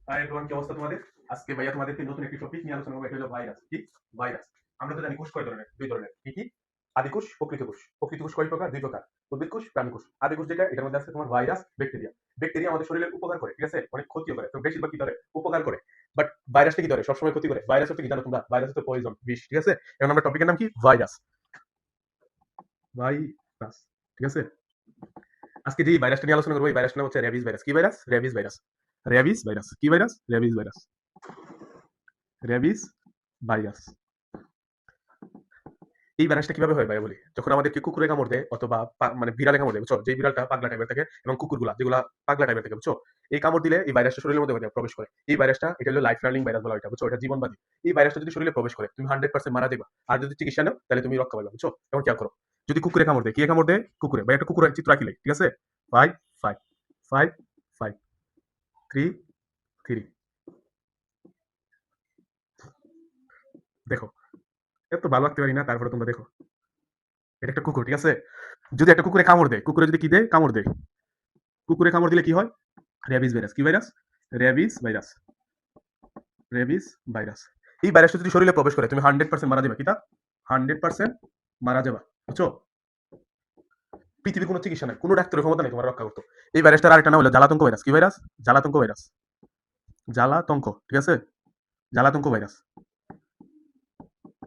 Hi everyone, কি অবস্থা তোমাদের? আজকে ভাইয়া তোমাদেরকে নতুন একটি টপিক নিয়ে আলোচনা করবো। এটা হলো ভাইরাস। কি ভাইরাস? আমরা তো জানি কোষ কয় ধরনের, দুই ধরনের। কি কি? আদি কোষ, প্রকৃত কোষ। প্রকৃত কোষ কয় প্রকার? দুই প্রকার। উদ্ভিদ কোষ, প্রাণী কোষ। আদি কোষ যেটা, এটার মধ্যে আছে তোমার ভাইরাস, ব্যাকটেরিয়া। ব্যাকটেরিয়া আমাদের শরীরে উপকার করে, ঠিক আছে, অনেক ক্ষতিও করে, তো বেশিরভাগ কি করে? উপকার করে। বাট ভাইরাসটা কি করে? সবসময় ক্ষতি করে। ভাইরাস হচ্ছে কি জানো তোমরা? ভাইরাস হচ্ছে পয়জন, বিষ, ঠিক আছে। এখন আমরা টপিকের নাম কি? ভাইরাস। ভাইরাস, ঠিক আছে। আজকে যে ভাইরাসটা নিয়ে আলোচনা করবো, এই ভাইরাসটা নাম হচ্ছে রেবিস ভাইরাস। কি virus? Rabies virus. Rabies virus. কি virus? Rabies virus. Rabies virus. এই ভাইরাসটা কিভাবে হয় ভাই বলি? যখন আমাদেরকে কুকুরে কামড় দেয় অথবা মানে বিড়ালে কামড় দেয়, বুঝছো, যে বিড়ালটা পাগলা টাইপের থাকে এবং কুকুরগুলা যেগুলা পাগলা টাইপের থাকে, বুঝছো, এই কামড় দিলে এই ভাইরাসটা শরীরের মধ্যে প্রবেশ করে। এই ভাইরাসটা, এটা হলো লাইফ লার্নিং ভাইরাস বলা হয়, বুঝছো, এটা জীবনবাদী। এই ভাইরাসটা যদি শরীরে প্রবেশ করে, তুমি 100% মারা যাবে। আর যদি চিকিৎসা নাও, তাহলে তুমি রক্ষা পাবে, বুঝছো। এখন খেয়াল করো, যদি কুকুরে কামড় দেয়, কে কামড় দেয়? কুকুরে। ভাই একটা কুকুরের চিত্র আঁকিলে, ঠিক আছে। 5 5 5 5 3 3। দেখো, এত ভালো আঁকতে পারি না, তারপরে তোমরা দেখো, এটা একটা কুকুর, ঠিক আছে। যদি একটা কুকুরে কামড় দেয়, কুকুরে যদি কি দেয়? কামড় দেয়। কুকুরে কামড় দিলে কি হয়? Rabies virus. কি virus? Rabies virus. Rabies virus. এই ভাইরাসটা যদি শরীরে প্রবেশ করে, তুমি 100% মারা যাবে। কিতা? 100% মারা যাবা, বুঝছো। পৃথিবীর কোনো চিকিৎসা নাই, কোনো ডাক্তারের ক্ষমতা নেই তোমার রক্ষা করতে। এই ভাইরাসটার আরেকটা নাম হলো জ্বালাতঙ্ক ভাইরাস। কি ভাইরাস? জ্বালাতঙ্ক ভাইরাস। জ্বালাতঙ্ক, ঠিক আছে। জ্বালাতঙ্ক ভাইরাস,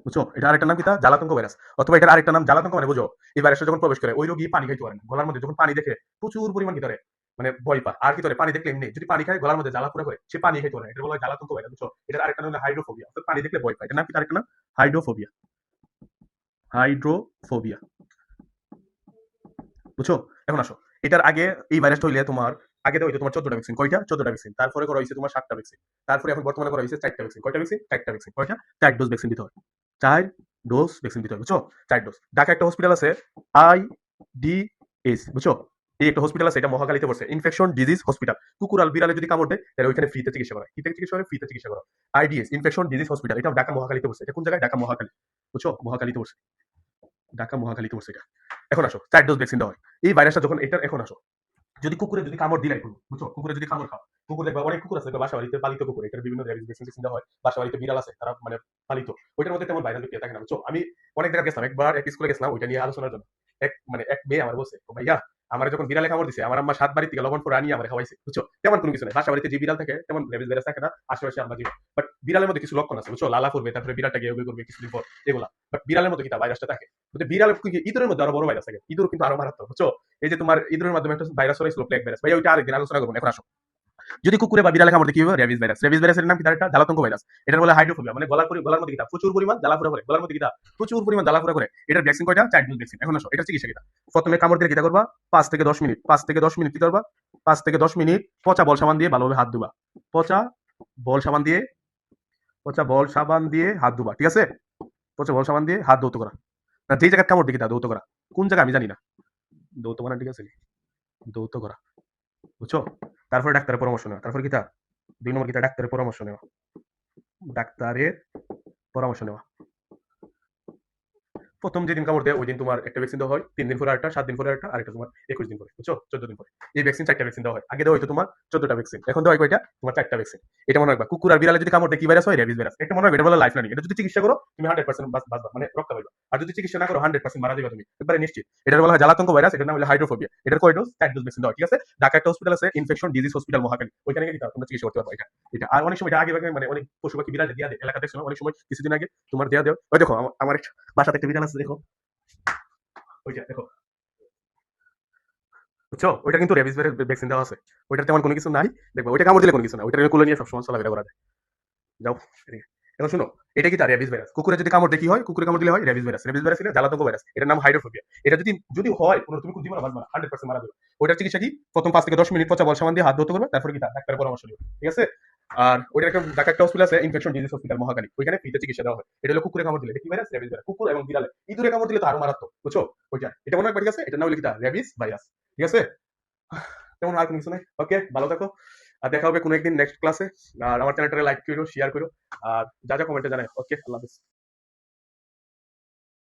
বুঝছো। এটা আরেকটা নাম কিতা? জ্বালাতঙ্ক ভাইরাস। অথবা এটার আরেকটা নাম জ্বালাতঙ্ক, মানে বুঝো, এই ভাইরাসটা যখন প্রবেশ করে, ওই রোগী পানি খাইতে পারে না। গলার মধ্যে যখন পানি দেখে প্রচুর পরিমাণ কি ধরে, মানে ভয় পা। আর কি ধরে? পানি দেখলে এমনি যদি পানি খায়, গলার মধ্যে জ্বালা পুরা করে, সে পানি খাইতে পারে না। এটা বলা হয় জ্বালাতঙ্ক ভাইরাস, বুঝছো। এটার আরেকটা নাম হলো হাইড্রোফোবিয়া, অর্থাৎ পানি দেখলে ভয় পায়। এটার নাম কি? আরেকটা নাম হাইড্রোফোবিয়া। হাইড্রোফোবিয়া, বুঝছো। এখন আসো, এটার আগে এই ভাইরাসটা হইলে তোমার, আগে হইতো তোমার 14টা ভ্যাকসিন। কয়টা? 14টা ভ্যাকসিন। তারপরে করা হয়েছে তোমার 7টা ভ্যাকসিন। তারপরে এখন বর্তমানে করা হয়েছে 4টা ভ্যাকসিন। কয়টা ভ্যাকসিন? 4টা ভ্যাকসিন। কয়টা? 4 ডোজ ভ্যাকসিন দিতে হয়। 4 ডোজ ভ্যাকসিন দিতে হয়, বুঝছো। 4 ডোজ। ঢাকা একটা হসপিটাল আছে, IDS, বুঝছো। এই একটা হসপিটাল আছে, এটা মহাখালীতে পড়ছে, ইনফেকশন ডিজিজ হসপিটাল। কুকুর আর বিড়ালে যদি কামড় দেয়, তাহলে ওইখানে ফ্রিতে চিকিৎসা করা হয়। ফ্রিতে চিকিৎসা করে, ফ্রিতে চিকিৎসা করা। IDS, ইনফেকশন ডিজিজ হসপিটাল, এটা ঢাকা মহাখালীতে পড়ছে। এটা কোন জায়গায়? ঢাকা মহাখালী, বুঝছো, মহাখালীতে পড়ছে। ঢাকা মহাখালীতে পড়ছে এটা। এখন আসো, 4 ডোজ ভ্যাকসিন দেওয়া হয়। এই ভাইরাসটা যখন, এটা এখন আসো, যদি কুকুরে যদি কামড় দিলাই তুমি, বুঝছো, কুকুরে যদি কামড় খাও, কুকুর দেখবা, অনেক কুকুর আছে বাসা বাড়িতে পালিত কুকুর, এটার বিভিন্ন রেবিস ভ্যাকসিন দেওয়া হয়। বাসা বাড়িতে বিড়াল আছে, তারা মানে পালিত, ওইটার মধ্যে তেমন ভাইরাল থাকে না, বুঝছো। আমি অনেক জায়গায় গেছিলাম, একবার এক স্কুলে গেছিলাম ওইটা নিয়ে আলোচনার জন্য। এক মেয়ে আমার বলছে, "ও ভাইয়া, আমার যখন বিড়ালে কামড় দিছে, আমার আম্মা 7 বাড়ি থেকে লবণ করে আনিয়ে আমার খাওয়াইছে", বুঝছো। তেমন কোনো কিছু নাই, বাসা বাড়িতে যে বিড়াল থাকে তেমন রেবিস ভাইরাস থাকে না, আশেপাশে আমরা জীব। বাট বিড়ালের মধ্যে কিছু লক্ষণ আছে, বুঝছো, লালা করবে, তারপরে বিড়ালটা গিয়ে করবে কিছুদিন পর, এগুলা। বাট বিড়ালের মধ্যে কিটা ভাইরাসটা থাকে, বুঝছো। বিড়ালের ইঁদুরের মধ্যে আরো বড় ভাইরাস থাকে, ইঁদুর কিন্তু আরো মারাত্মক, বুঝছো। এই যে তোমার ইঁদুরের মাধ্যমে একটা ভাইরাস হয়েছিল, প্লেগ ভাইরাস, ভাই ওইটা আরেকদিন আলোচনা করবো। এখন আসো, যদি কুকুরে বা বিড়ালে কামড় দেয়, কি হবে? Rabies virus. রেবিস ভাইরাসের নাম কি? তার একটা জ্বালাতঙ্ক ভাইরাস। এটার বলে হাইড্রোফোবিয়া, মানে গলার মধ্যে কিটা প্রচুর পরিমাণ জ্বালাফোড়া করে, গলার মধ্যে কিটা প্রচুর পরিমাণ জ্বালাফোড়া করে। এটার ভ্যাকসিন কয়টা? 4 ডোজ ভ্যাকসিন। এখন আসো, এটা চিকিৎসা কিটা। প্রথমে কামড় দিয়ে কিটা করবা? 5 থেকে 10 মিনিট, 5 থেকে 10 মিনিট কি করবা? 5 থেকে 10 মিনিট পচা বল সাবান দিয়ে ভালোভাবে হাত ধুবা। পচা বল সাবান দিয়ে, পচা বল সাবান দিয়ে হাত ধুবা, ঠিক আছে। পচা বল সাবান দিয়ে হাত ধৌত করা। না, যেই জায়গায় কামড় দিয়ে কিটা ধৌত করা, কোন জায়গা আমি জানি না, ধৌত করা, ঠিক আছে, ধৌত করা, বুঝছো। তারপরে ডাক্তারের পরামর্শ নেওয়া। তারপর কিটা 2 নম্বর কিটা? ডাক্তারের পরামর্শ নেওয়া। ডাক্তারের পরামর্শ নেওয়া। প্রথম যেদিন কামড় দেয়, ওই দিন তোমার একটা ভ্যাকসিন দেওয়া হয়, 3 দিন পরে আরেকটা, 7 দিন পরে আরেকটা, আরেকটা তোমার 21 দিন পরে, বুঝছো, 14 দিন পরে। এই ভ্যাকসিন 4টা ভ্যাকসিন দেওয়া হয়। আগে দেওয়া হয়তো তোমার 14টা ভ্যাকসিন, এখন দেওয়া হয় কয়টা? তোমার 4টা ভ্যাকসিন। এটা মনে রাখবা, কুকুর আর বিড়ালে যদি কামড় দেয়, কি ভাইরাস হয়? Rabies virus. এটা মনে রাখবে, এটা বলে লাইফ লার্নিং। এটা যদি চিকিৎসা করো, তুমি 100% বাঁচবা, মানে রক্ষা পাইবা। আর যদি চিকিৎসা না করো, 100% মারা যাবে তুমি, একবারে নিশ্চিত। এটার বলা হয় জ্বালাতঙ্ক ভাইরাস, এটার নাম হলো হাইড্রোফোবিয়া। এটার কয় ডোজ? 4 ডোজ ভ্যাকসিন দেওয়া হয়, ঠিক আছে। ঢাকা একটা হসপিটাল আছে, ইনফেকশন ডিজিজ হসপিটাল মহাখালী, ওইখানে গিয়ে তোমরা চিকিৎসা করতে পারবে। এটা এটা আর অনেক সময় এটা আগে মানে অনেক পশু পাখি বিড়াল দিয়া দেয়, এলাকা দেখছো না, অনেক সময় কিছুদিন আগে তোমার দেয়া দেয়। ওই দেখো, আমার একটা বাসাতে একটা বিড়াল আছে, দেখো, ওইটা দেখো, বুঝছো, ওইটা কিন্তু রেবিস ভ্যাকসিন দেওয়া আছে। ওইটার তেমন কোনো কিছু নাই, দেখবো ওইটা কামড় দিলে কোনো কিছু না, ওইটা কুলে নিয়ে সবসময় চলাফেরা করা যায়। যাও, এদিকে। এখন শুনো, এটা কি? তার রেবিস ভাইরাস। কুকুরে যদি কামড় দেয়, কি হয়? কুকুরে কামড় দিলে হয় রেবিস ভাইরাস। রেবিস ভাইরাস জ্বালাতঙ্ক ভাইরাস, এটার নাম হাইড্রোফোবিয়া। এটা যদি যদি হয় কোনো, তুমি জীবনে বাঁচবে না, 100% মারা যাবে। ওইটার চিকিৎসা কি? প্রথম 5 থেকে 10 মিনিট পচা বল সাবান দিয়ে হাত ধুতে করবে, তারপরে কি? তার ডাক্তারের পরামর্শ নিবে, ঠিক আছে। আর ওইটা একটা ঢাকা একটা হসপিটাল আছে, ইনফেকশন ডিজিজ হসপিটাল মহাখালী, ওইখানে ফ্রিতে চিকিৎসা দেওয়া হয়। এটা হলো কুকুরে কামড় দিলে, এটা কি ভাইরাস? Rabies virus. কুকুর এবং বিড়ালে, ইঁদুরে কামড় দিলে তো আরো মারাত্মক, বুঝছো। ওইটা, এটা মনে রাখবে, ঠিক আছে। এটার নাম হলো কি? রেবিস ভাইরাস, ঠিক আছে। তেমন আর কোনো কিছু নাই। ওকে, ভালো থাকো। আর দেখা হবে কোনো একদিন নেক্সট ক্লাসে। আর আমার চ্যানেলটাকে লাইক করো, শেয়ার করো, আর যা যা কমেন্টে জানাই। ওকে, আল্লাহ হাফেজ।